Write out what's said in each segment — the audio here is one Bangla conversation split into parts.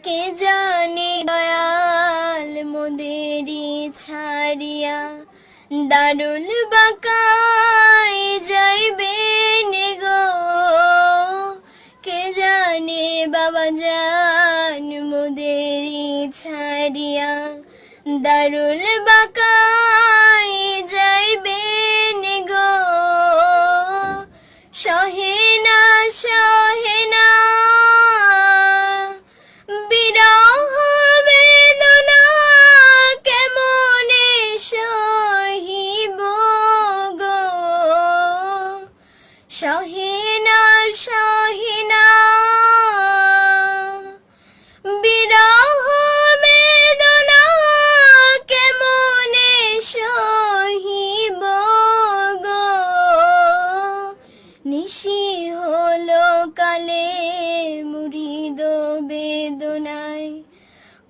কে জানে দয়াল মোদেরি ছাড়িয়া দারুল বাকায় যাইবেন গো। কে জানে বাবা জান মোদেরি ছাড়িয়া দারুল বাকায় যাইবেন গো। সহে না সহে না বিরহ বেদনা কেমনে সহিব গো। সহে না সহে না বিরহ বেদনা কেমনে সহিব গো। নিশি হলো কালে মুরিদ বেদনায়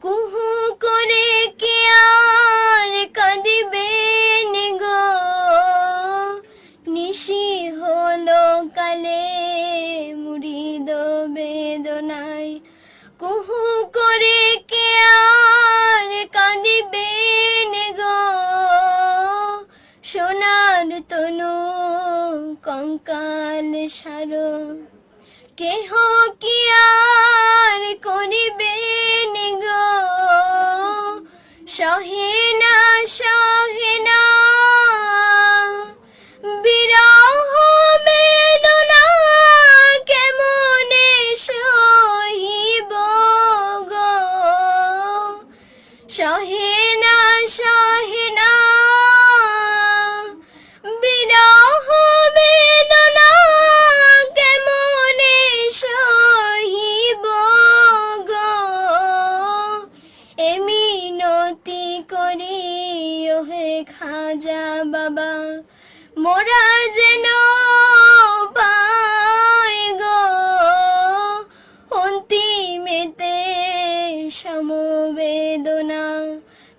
কুহু করে কে আর কাঁদিবেন গো। নিশি হলো কালে মুরিদ বেদনায় কুহু করে কে আর কাঁদিবেন গো। সোনার তনু কঙ্কাল সারো কেহ কি আর করিবেন গো। সহে না সহে না বিরহ বেদনা কেমনে সহিব গো। সহে না সহে না বিরহ বেদনা কেমনে সহিব গো। এ মিনতি করি ওহে খাজা বাবা মোরা যেন পাই গো। অন্তিমেতে সমবেদনা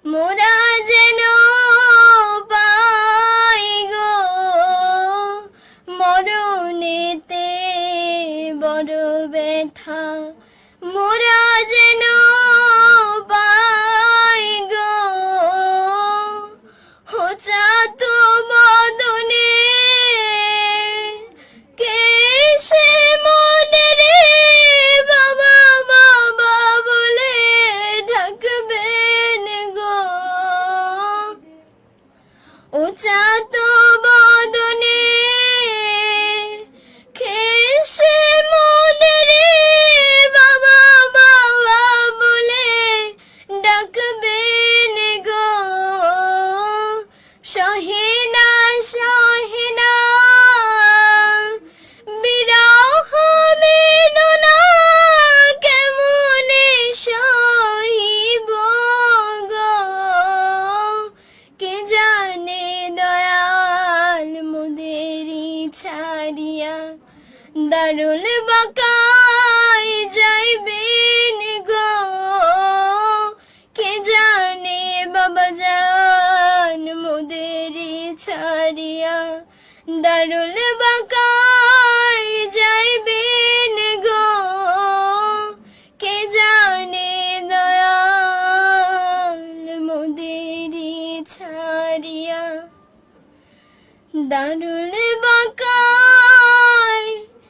মোরা যেন পাই গো। মরণেতে বড় ব্যথা মোরা যেন